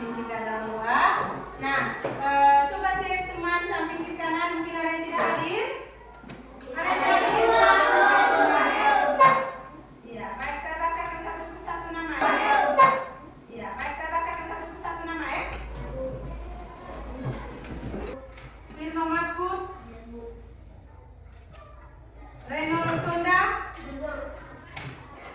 Didirikan dalam doa. Nah, coba cek teman samping kiri kanan, mungkin ada yang tidak hadir. Ada yang tidak hadir? Iya, baik, saya bacakan satu persatu nama ya. Iya, baik, saya bacakan satu persatu nama ya. Firno Mahfud, Reno Rotonda.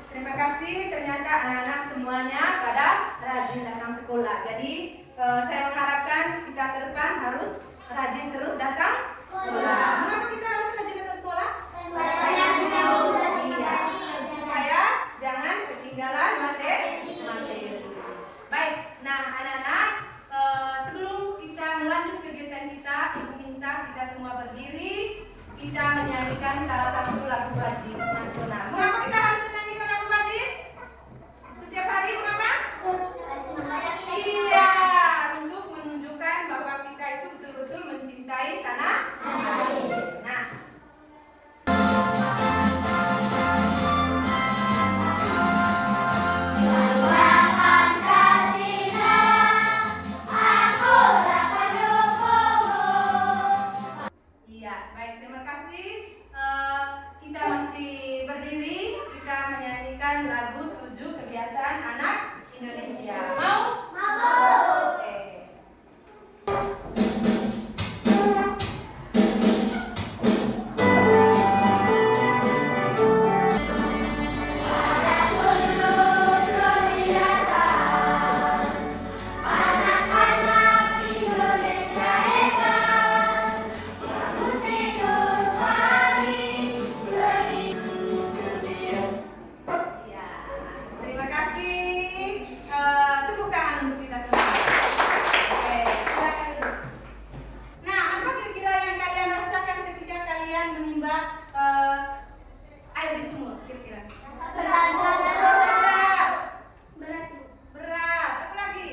Terima kasih, ternyata anak-anak semuanya pada rajin datang sekolah. Jadi saya mengharapkan kita ke depan harus rajin terus datang sekolah. Mengapa kita harus rajin datang sekolah? Iya, supaya jangan ketinggalan materi. Baik, nah anak-anak, sebelum kita melanjut kegiatan kita, ibu minta kita semua berdiri. Kita menyanyikan salah satu lagu wajib nasional. Mengapa kita harus menyanyikan lagu wajib? Setiap hari mengapa? Iya, untuk menunjukkan bahwa kita itu betul-betul mencintai tanah air. Nah, iya, baik, terima kasih. Kita masih berdiri, kita menyanyikan lagu 7 kebiasaan anak Indonesia. Mau? Oke. Ya, terima kasih. Tepuk tangan untuk kita semua. Oke, silakan duduk. Nah, apa kira-kira yang kalian rasakan ketika kalian menimba air di sumur? Kira-kira? Berat. Apa lagi?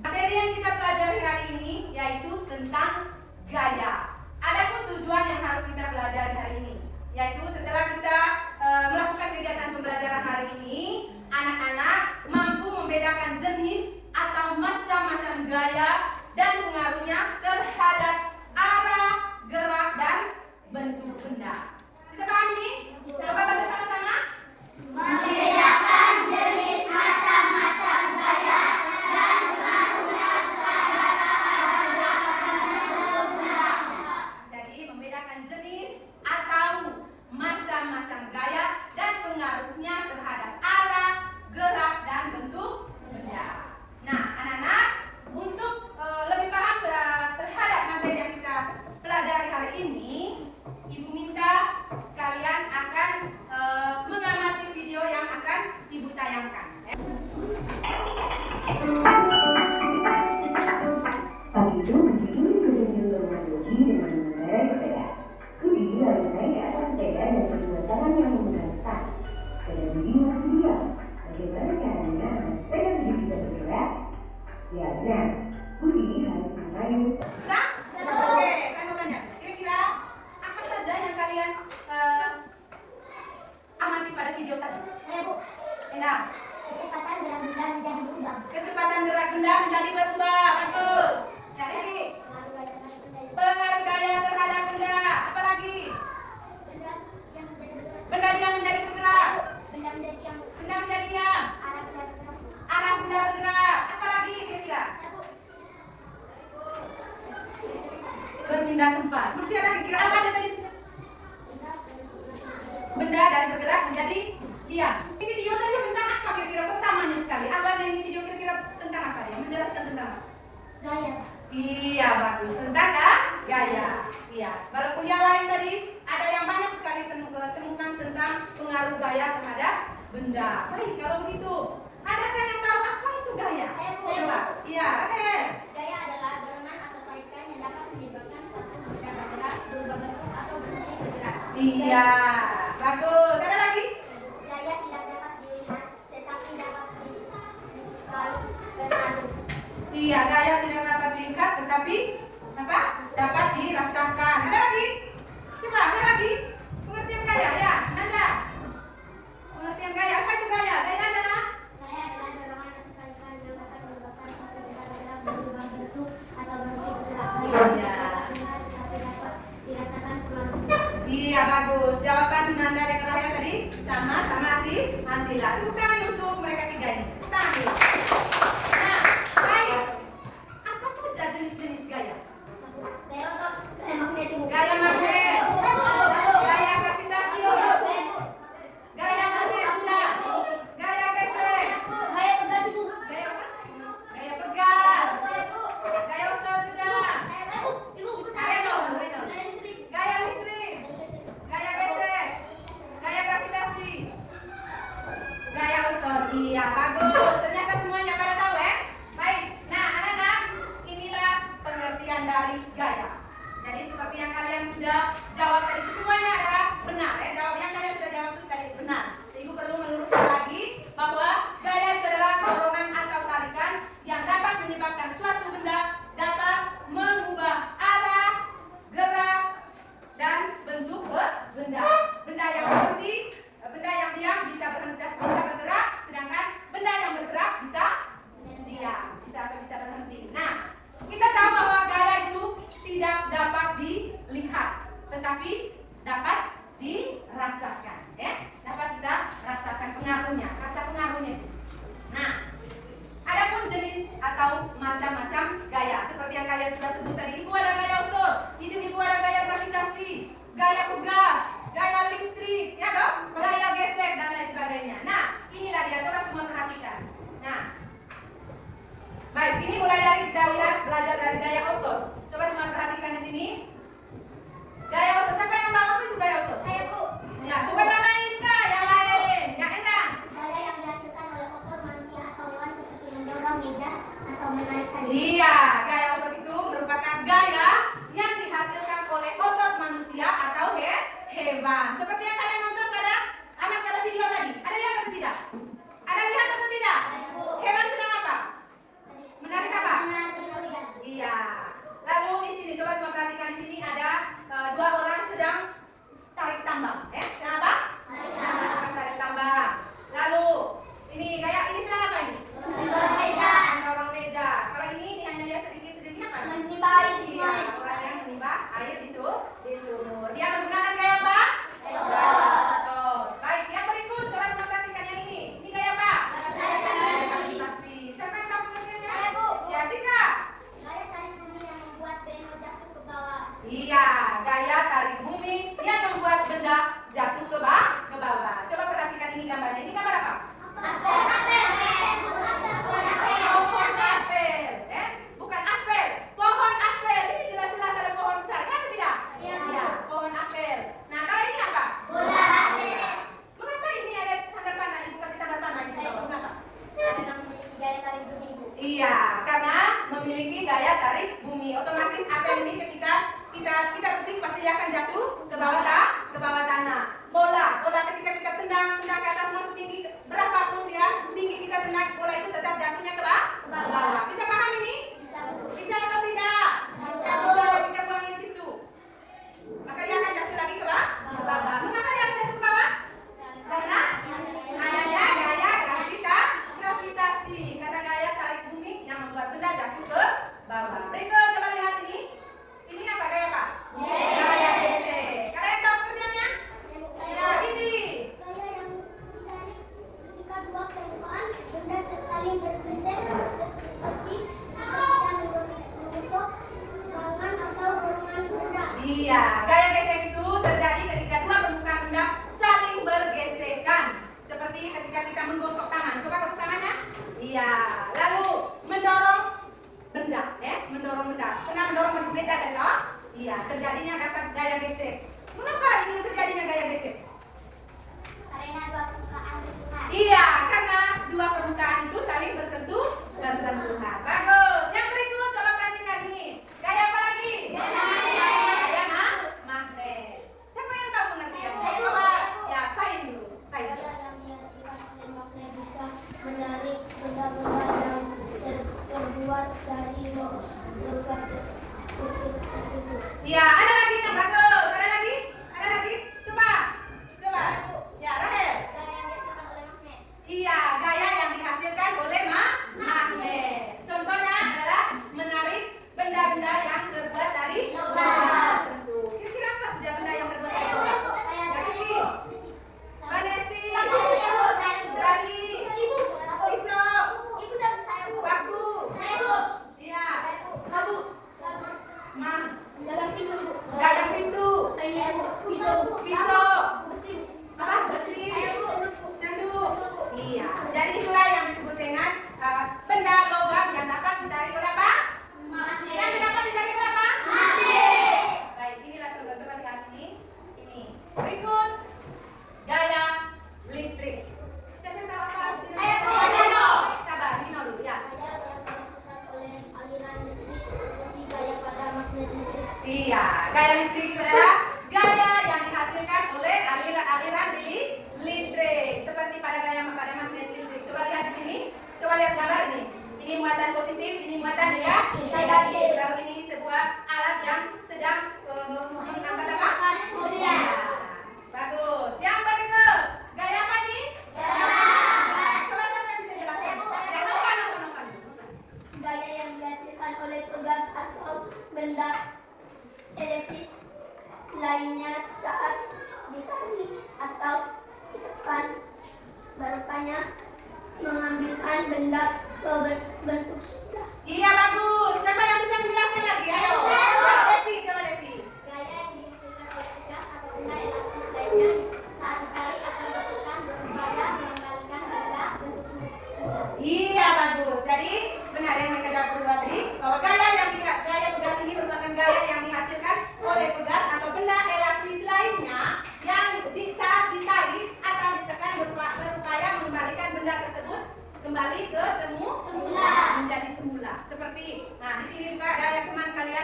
Materi yang kita pelajari hari ini yaitu tentang gaya. Adapun tujuan yang harus kita pelajari hari ini, yaitu setelah kita melakukan kegiatan pembelajaran hari ini, anak-anak mampu membedakan jenis atau macam-macam gaya dan pengaruhnya terhadap arah, gerak, dan bentuk benda. Bisa paham ini? Coba baca sama-sama. Membedakan jenis macam-macam gaya dan pengaruhnya terhadap Jadi membedakan jenis atau macam-macam gaya dan pengaruhnya terhadap arah, gerak, dan bentuk benda. Nah, anak-anak, untuk lebih paham terhadap materi yang kita pelajari hari ini, Ibu minta kalian akan mengamati video yang akan Ibu tayangkan. Pagi itu berdiri berjunjung rumah Yogi dengan mengendarai sepeda. Budi lalu naik ke atas sepeda dan kedua tangannya memegang tas. Sepeda Budi masih diam. Bagaimana caranya sepeda Budi bisa bergerak? Ya benar, Budi harus mengayuh. Sudah? Oke, saya mau tanya. Kira-kira apa saja yang kalian amati pada video tadi? Enak. kecepatan gerak benda menjadi berubah. Kecepatan gerak benda menjadi berubah. Bagus. Yang ini pengaruh gaya terhadap benda. Apa lagi? Benda diam menjadi bergerak. Benda menjadi yang Benda menjadi diam. arah benda bergerak. Arah benda bergerak. Apa lagi kira-kira? Berpindah tempat. Masih ada kira-kira apa aja tadi? Benda dari bergerak menjadi diam. Ini video tadi tentang apa kira-kira? Pertamanya sekali. Awalnya ini video kira-kira tentang apa dia? Menjelaskan tentang apa? Gaya. Iya, bagus. Tentang gaya. Iya. Walaupun yang lain tadi ada yang banyak sekali temukan tentang pengaruh gaya terhadap benda. Baik, kalau begitu, adakah yang tahu apa itu gaya? Coba. Iya, oke. Gaya adalah dorongan atau tarikan yang dapat menyebabkan suatu benda bergerak, berubah bentuk atau berhenti bergerak. Iya, bagus. Ada lagi? Gaya tidak dapat dilihat, tetapi dapat berlalu. Iya, gaya tidak dapat dilihat tetapi apa? Dapat dirasakan. Ada lagi? Coba, ada lagi? Pengertian gaya ya? Ada? Pengertian gaya, apa itu gaya? Gaya adalah Gaya adalah dorongan atau tarikan yang dapat menyebabkan bermacam-macam gaya. Seperti yang kalian sudah sebut tadi, ibu ada gaya otot, ibu ada gaya gravitasi, gaya gas, gaya listrik, ya dong, gaya gesek dan lain sebagainya. Nah, inilah dia, coba semua perhatikan. Nah, baik, ini mulai dari kita lihat belajar dari gaya otot. Coba semua perhatikan di sini. Gaya otot, siapa yang tahu apa itu gaya otot? Saya Bu. Ya, coba yang lain kak, yang lain, yang enak. Gaya yang dihasilkan oleh otot manusia atau hewan seperti mendorong meja atau menarik tali. Iya, gaya otot itu merupakan gaya yang dihasilkan oleh otot manusia atau hewan. Seperti yang kalian nonton pada video tadi. Ada lihat atau tidak? Ada lihat atau tidak? Hewan sedang apa? Menarik apa? Iya. Lalu di sini coba semua perhatikan, di sini ada dua orang sedang tarik tambang. Sedang apa? Tarik tambang. Lalu ini gaya ini sedang apa ini? Mendorong meja. Kalau ini hanya lihat sedikit apa? Iya, orang yang menimba air di sumur. Dia menggunakan gaya apa? Otot. Baik, yang berikut coba semua perhatikan yang ini. Ini gaya apa? Gravitasi. Siapa yang tahu pengertiannya? Saya, Bu. Ya, Cika. Gaya tarik bumi yang membuat benda jatuh ke bawah. Iya, gaya tarik bumi yang membuat benda jatuh ke bawah. Coba perhatikan ini gambarnya. Ini gambar apa? Pohon apel. Bukan apel. Pohon apel. Ini jelas-jelas ada pohon besar, kan atau tidak? Iya, pohon apel. Nah, kalau ini apa? Mengapa ini ada tanda panah? Ibu kasih tanda panah di sini. Mengapa? Iya, karena memiliki gaya tarik bumi. Otomatis apel ini ketika kita petik pasti dia akan jatuh ke bawah tanah. Bola ketika kita tendang ke atas masuk tinggi berapapun dia tinggi kita tendang, bola itu tetap jatuhnya ke bawah. Bisa paham ini? Bisa atau tidak? Bisa. Kita buang ini tisu, maka dia akan jatuh lagi ke bawah. Mengapa dia harus jatuh ke bawah? Karena adanya gaya gravitasi. Kata gaya tarik bumi yang membuat benda jatuh ke bawah. Berikut coba lihat ini. Ini apa gaya apa? Gaya gesek. Kalian tahu pengertiannya? Ya, ini. Gaya yang ditarik ketika dua permukaan benda saling bergeser seperti ketika menggosok dorongan atau dorongan benda. Iya, gaya gesek itu terjadi ketika dua permukaan benda saling bergesekan. Seperti ketika kita menggosok tangan. Coba gosok tangannya. Iya. Lalu mendorong benda, mendorong benda. Pernah mendorong meja kan, toh? Iya, terjadinya gaya gesek. Mengapa ini terjadinya gaya gesek? Karena dua permukaan bergeser. Iya, karena dua permukaan itu saling bersentuhan. Bagus. Yang berikut coba perhatikan ini. Gaya apa lagi? Gaya magnet. Siapa yang tahu pengertiannya? Coba ya, sain dulu. Sain. Gaya yang dihasilkan oleh magnet bisa menarik benda-benda yang terbuat dari logam tertutup. Iya, ada lagi yang bagus. Ada lagi? Ada lagi? Coba. Ya, Rahel. Gaya yang dihasilkan oleh magnet. Iya, gaya yang dihasilkan oleh magnet. Contohnya adalah menarik benda-benda yang terbuat dari logam tertentu. Kira-kira apa saja benda yang terbuat dari logam? Magnetik, tali, pisau, paku, iya, sabu, gagang pintu, pisau, besi, senduk. Iya, jadi itulah yang disebut dengan benda logam yang dapat ditarik oleh apa? Yang dapat ditarik oleh apa? Baik, inilah coba lihat ini. Berikut gaya listrik. Siapa yang tahu apa? Dino. Sabar, Dino dulu ya. Iya, gaya listrik itu adalah gaya yang dihasilkan oleh aliran listrik. Seperti pada magnet listrik. Coba lihat di sini. Coba lihat gambar ini. Ini muatan positif, ini muatan negatif. Lalu ini sebuah alat yang sedang mengangkat apa? Kuda. Bagus. Yang berikut, gaya apa ini? Coba siapa yang bisa jelaskan? Ya, Novan. Gaya yang dihasilkan oleh pegas atau benda elektrik lainnya saat ditarik atau ditekan, berupa mengambilkan benda ke bentuk sebelah. Iya, bagus.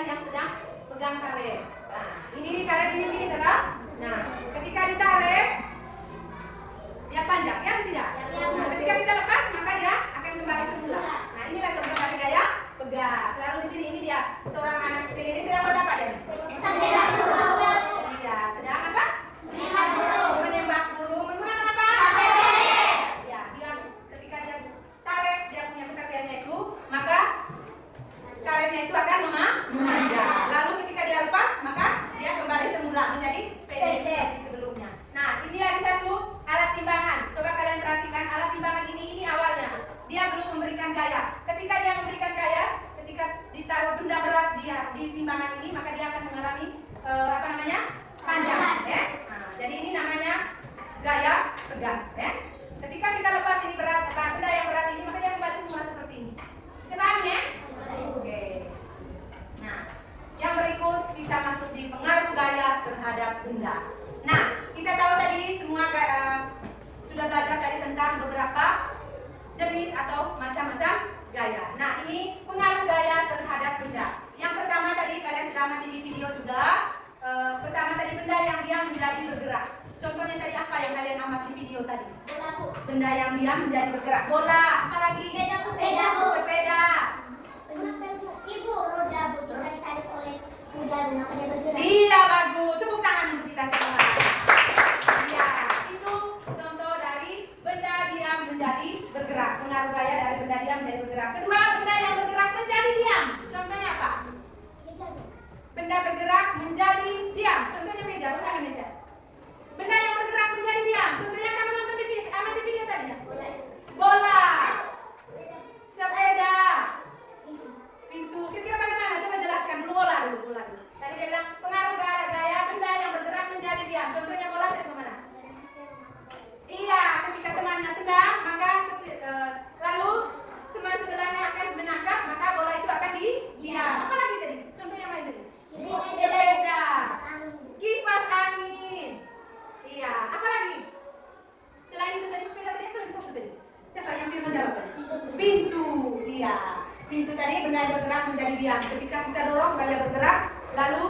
yang sedang pegang karet. Nah, ini karet ini saudara. Nah, ketika ditarik dia panjang, ya atau tidak? Nah, ketika kita lepas maka dia akan kembali semula. Nah, inilah contoh dari gaya pegas. Lalu di sini ini dia seorang anak kecil ini sedang buat apa dia? Iya, sedang apa? Menembak burung menggunakan apa? Ya, dia ketika dia tarik dia punya ketepiannya itu, maka karetnya itu akan memanjang. Lalu ketika dia lepas, maka dia kembali semula menjadi pendek seperti sebelumnya. Nah, ini lagi satu alat timbangan. Coba kalian perhatikan alat timbangan ini awalnya dia belum memberikan gaya. Ketika dia memberikan gaya, ketika ditaruh benda berat dia di timbangan ini, maka dia akan mengalami panjang. Ya. Nah, jadi ini namanya gaya pegas. Ya. Ketika kita lepas ini benda yang berat ini, maka dia kembali semula seperti ini. Bisa paham ya? Oke. Nah, yang berikut kita masuk di pengaruh gaya terhadap benda. Nah, kita tahu tadi semua sudah belajar tadi tentang beberapa jenis atau macam-macam gaya. Nah, ini pengaruh gaya terhadap benda. Yang pertama tadi kalian sudah amati di video juga. Pertama tadi benda yang diam menjadi bergerak. Contohnya tadi apa yang kalian amati video tadi? Benda yang diam menjadi bergerak. Bola, apalagi? Sepeda. Ibu roda bu, jika ditarik oleh kuda maka dia bergerak. Iya, bagus. Tepuk tangan untuk kita semua. Iya, itu contoh dari benda diam menjadi bergerak. Pengaruh gaya dari benda diam menjadi bergerak. Kedua, benda yang bergerak menjadi diam. Contohnya apa? Benda bergerak menjadi diam. Contohnya meja, bukan meja. Benda yang bergerak menjadi diam. Contohnya kamu nonton di video tadi ya? Bola. Sepeda. Pintu. Kira-kira bagaimana? Coba jelaskan dulu bola dulu. Tadi dia bilang pengaruh gaya benda yang bergerak menjadi diam. Contohnya bola dari mana? Iya, ketika temannya tendang, maka lalu teman sebelahnya akan menangkap, maka bola itu akan diam. Apa lagi tadi? Contohnya apa tadi? Sepeda. Kipas angin. Iya, apa lagi? Selain itu tadi sepeda tadi apa lagi satu tadi? Siapa yang bisa menjawab tadi? Pintu. Iya. Pintu tadi benda yang bergerak menjadi diam. Ketika kita dorong maka dia bergerak. Lalu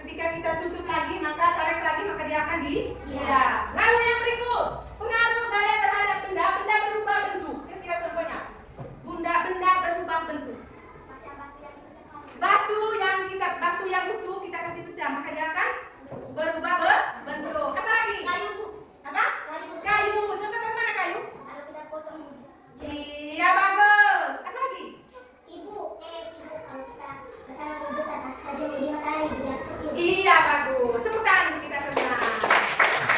ketika kita tutup lagi maka tarik lagi maka dia akan diam. Lalu yang berikut pengaruh gaya terhadap benda berubah bentuk. Kira-kira contohnya benda berubah bentuk. Batu yang utuh kita kasih pecah maka dia akan berubah bentuk. Apa lagi? Apa? Kayu. Contoh bagaimana kayu? Iya, bagus. Apa lagi? Ibu kalau kita bertanya besar saja di matahari dia kecil. Iya, bagus. Tepuk tangan untuk kita semua.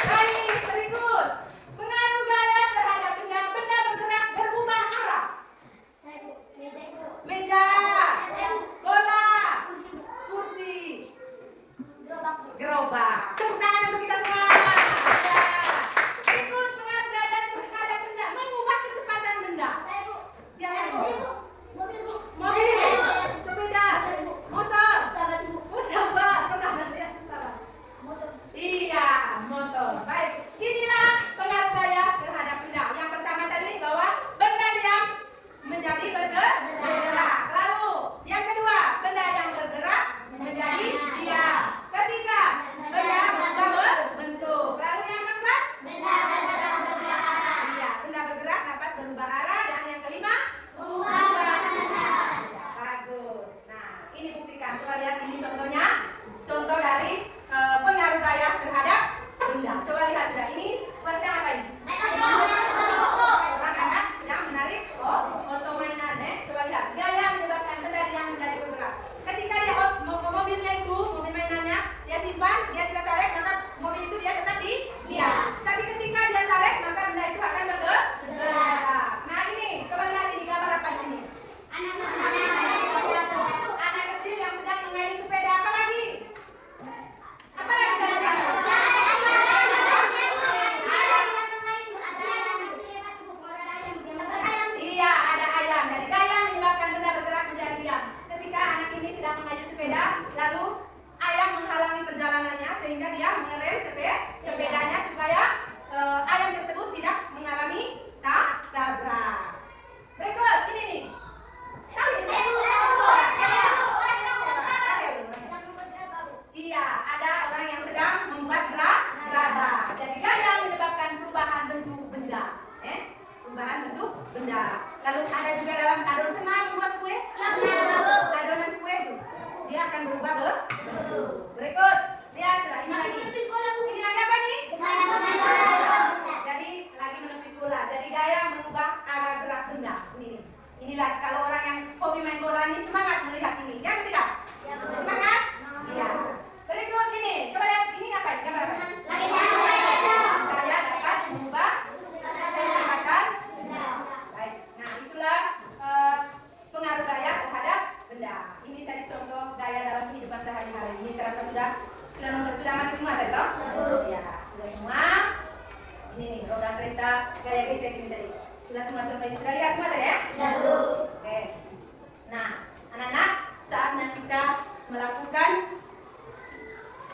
Baik, berikut pengaruh gaya terhadap benda bergerak berubah arah. Meja itu. Meja akan berubah berikut. Lihat sudah ini lagi. Ini lagi apa nih? Jadi lagi menepis bola. Jadi gaya mengubah arah gerak benda. Inilah kalau orang yang hobi main bola ini semangat melihat ini. Ya atau tidak? Semangat? Iya. Berikut ini. Coba lihat ini ngapain? Gambar apa? Gaya dapat mengubah kecepatan. Baik. Nah, itulah pengaruh gaya terhadap benda. Ini tadi contoh gaya dalam kehidupan sehari-hari. Ini saya rasa sudah mati semua tadi toh? Ya, sudah semua. Ini nih roda kereta gaya gesek ini tadi. Sudah semua contoh ini sudah lihat semua tadi ya? Oke. Nah, anak-anak, saatnya kita melakukan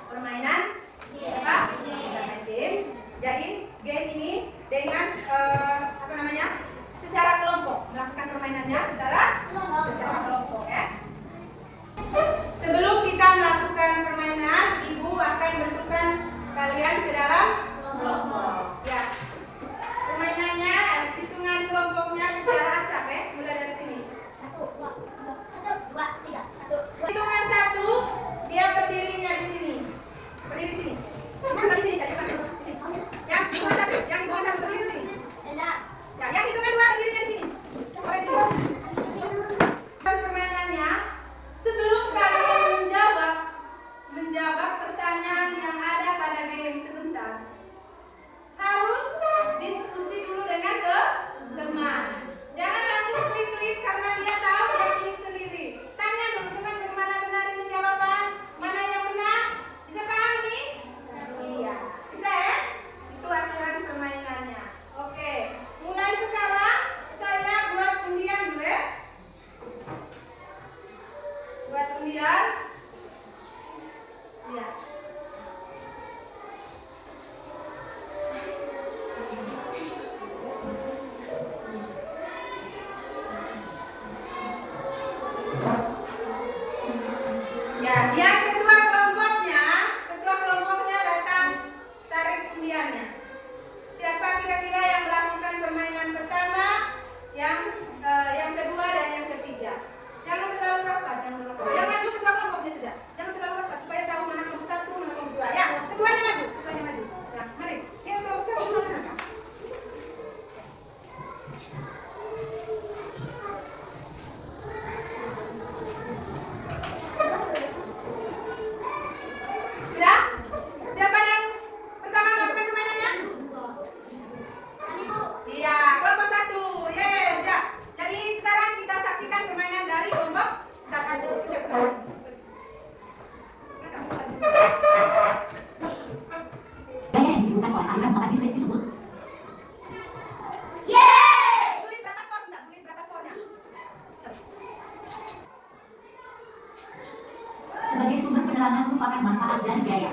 permainan apa? Kita main game. Jadi game ini dengan apa namanya? Secara kelompok. Melakukan permainannya secara kelompok ya. Sebelum kita melakukan permainan, ibu akan bentukkan kalian ke dalam kelompok. Ya. Permainannya, hitungan kelompoknya secara acak ya. Mulai dari sini. 1, 2, 3. Hitungan 1, dia berdirinya di sini. Berdiri di sini. Bukan di sini, tadi pas di sini. Yang hitungan 1 berdiri di sini. Ya, yang hitungan 2 berdirinya di sini. Coba di sini. Permainannya, sebelum kalian menjawab pertanyaan yang ada pada game sebentar, harus diskusi dulu dengan teman. Jangan langsung klik-klik karena dia tahu dia klik sendiri. Tanya dulu teman yang mana benar ini jawaban, mana yang benar. Bisa paham ini? Iya. Bisa ya? Itu aturan permainannya. Oke. Mulai sekarang saya buat undian dulu ya. Buat undian. Iya. Ya, yang ketua kelompoknya datang tarik undiannya. Siapa kira-kira yang melakukan permainan pertama, yang kedua dan yang ketiga? Jangan terlalu rapat, Yang maju ketua kelompoknya saja. Jangan terlalu rapat supaya tahu mana kelompok 1, mana kelompok 2. Ya, ketuanya maju. Ya, mari. Yang kelompok 1 mana? Sudah? Siapa yang pertama melakukan permainannya? Iya, kelompok 1. Yes, ya. Jadi sekarang kita saksikan permainan dari kelompok 1. Gaya yang dibutuhkan oleh aliran otak distrik disebut Tulis berapa skor, enggak? Tulis berapa skornya? sebagai sumber penerangan merupakan manfaat dan gaya.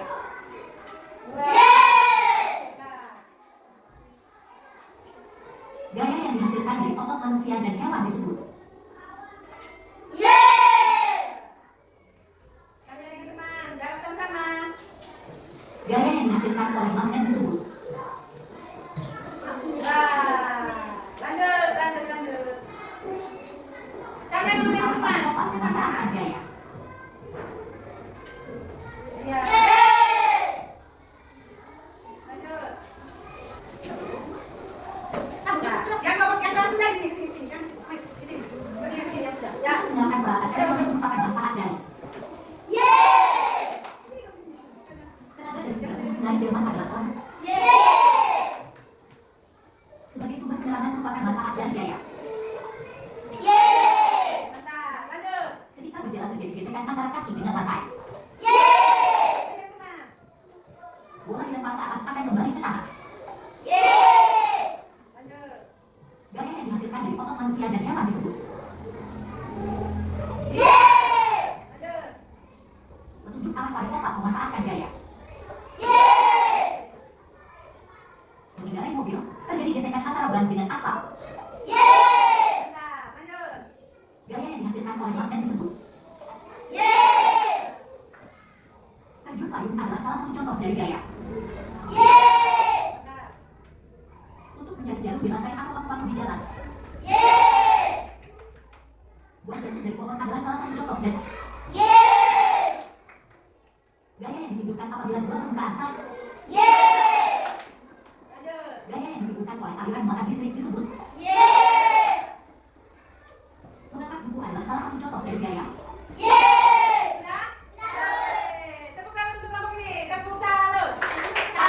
Gaya yang dihasilkan dari otot manusia dan hewan disebut Kalian teman, jawab sama-sama. gaya yang dihasilkan oleh magnet disebut Lanjut. Jangan dulu yang depan. fase manfaat gaya. Iya. Lanjut. Yang kelompok yang dalam sudah sini. Kan di sini. Berdiri di sini ya sudah. Ya. Menggunakan peralatan elektronik merupakan manfaat gaya. Tenaga dari delman adalah kelas sebagai sumber penerangan merupakan manfaat dan gaya. Mantap. Lanjut. Ketika berjalan terjadi gesekan antara kaki dengan lantai. Teman. Bola dilempar ke atas akan kembali ke tanah. Lanjut. Gaya yang dihasilkan dari otot manusia dan hewan disebut Lanjut. petunjuk arah pada otak memanfaatkan gaya. Mengendarai mobil, terjadi gesekan antara ban dengan aspal. Mantap. Lanjut. Gaya yang dihasilkan oleh magnet disebut terjun payung adalah salah satu contoh dari gaya. Mantap. Untuk mencari jalur di lantai atau paku-paku di jalan. Buah dari pohon adalah salah satu contoh dari apabila dua suka asal. Lanjut. Gaya yang dibutuhkan oleh aliran muatan listrik disebut. Mengangkat buku adalah salah satu contoh dari gaya. Sudah? Tepuk tangan untuk kelompok ini. Tepuk salut. Ya,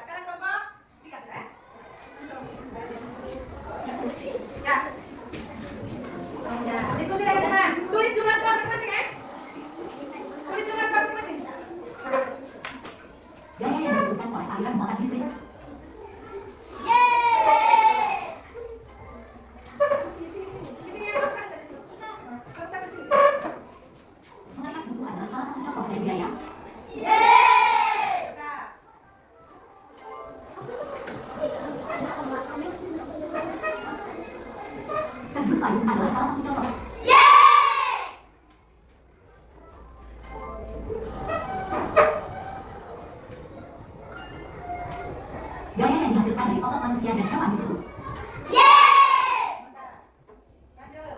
sekarang kelompok 3 sudah. Ya. Ya, diskusi lagi teman. Tulis jumlah skor masing-masing ya. Tulis jumlah skor masing-masing. Gaya yang dibutuhkan oleh aliran muatan listrik. Mengangkat buku adalah salah satu contoh dari gaya. Terjun payung adalah salah satu contoh. Gaya yang dihasilkan dari otot manusia dan hewan disebut. Lanjut.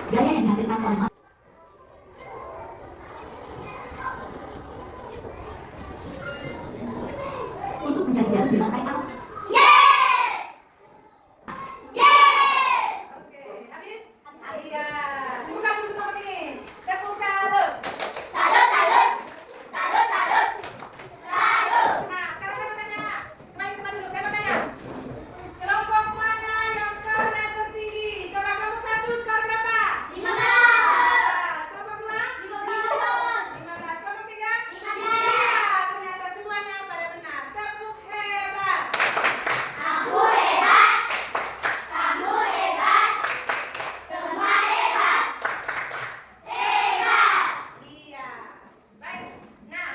Gaya yang dihasilkan oleh untuk mencari jarum di lantai atas. Oke, habis? Iya. Tepuk salut untuk kelompok ini. Tepuk salut. Nah, sekarang saya mau tanya. Kembali ke tempat dulu. Saya mau tanya. Kelompok mana yang skornya tertinggi? Coba kelompok 1 skor berapa? 15. Kelompok 2? 15. Kelompok 3? 15. Iya, ternyata semuanya pada benar. Tepuk hebat. Iya. Baik. Nah,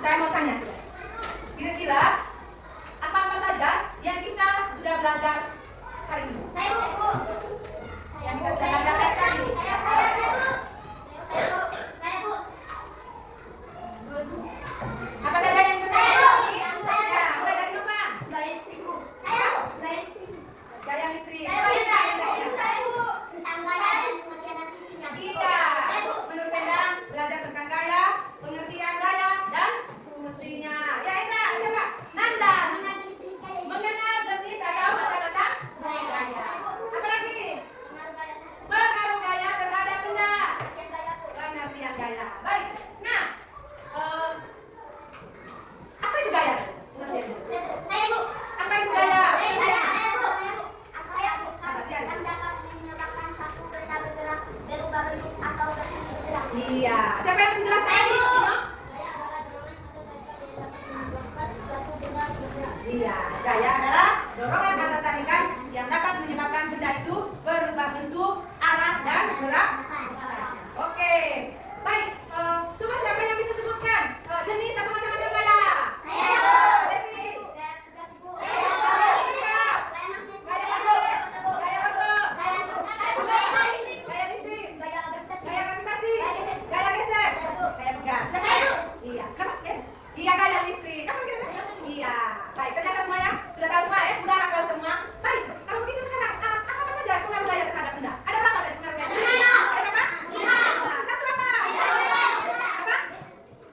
saya mau tanya sudah. Kira-kira apa-apa saja yang kita sudah belajar hari ini? Yang kita sudah belajar hari ini. Apa saja yang kita sudah belajar? Ya, mulai dari Novan. Gaya listrik. Apa yang Iya. Menurut Endang, belajar tentang gaya, pengertian gaya, dan fungsinya. Ya, Endang, siapa? Nanda. Mengenal jenis atau macam-macam gaya. Apa lagi? Pengaruh gaya terhadap benda. Pengertian gaya. Baik. Nah, apa itu gaya? Apa itu gaya? Iya. Siapa yang menjelaskan ini? Iya. Gaya adalah dorongan atau tarikan yang dapat menyebabkan benda itu berubah bentuk, arah, dan gerak. Oke. Baik. Coba siapa yang bisa sebutkan jenis atau macam-macam gaya? Devi. Gaya bagus. Gaya listrik. Gaya gravitasi. Gaya geser. Gaya pegas. Iya. Iya, gaya listrik. Apa kira-kira? Iya. Baik, ternyata semua ya sudah tahu semua ya, sudah hafal semua. Baik, kalau begitu sekarang apa saja pengaruh gaya terhadap benda? Ada berapa tadi pengaruh gaya? Ada berapa? 5. Satu apa? Apa?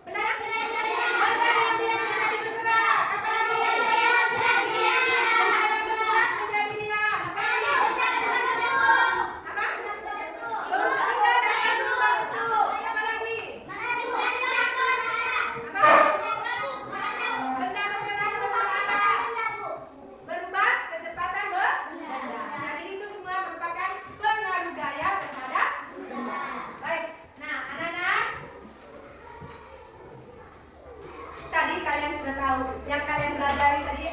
Benda yang bergerak. Apa lagi? Benda yang bergerak menjadi diam. Apa? Berubah benda dan berubah bentuk. Apa lagi? Apa? Benda bergerak berubah kecepatan benda. Jadi itu semua merupakan pengaruh gaya terhadap benda. Baik. Nah, anak-anak, tadi kalian sudah tahu yang kalian pelajari tadi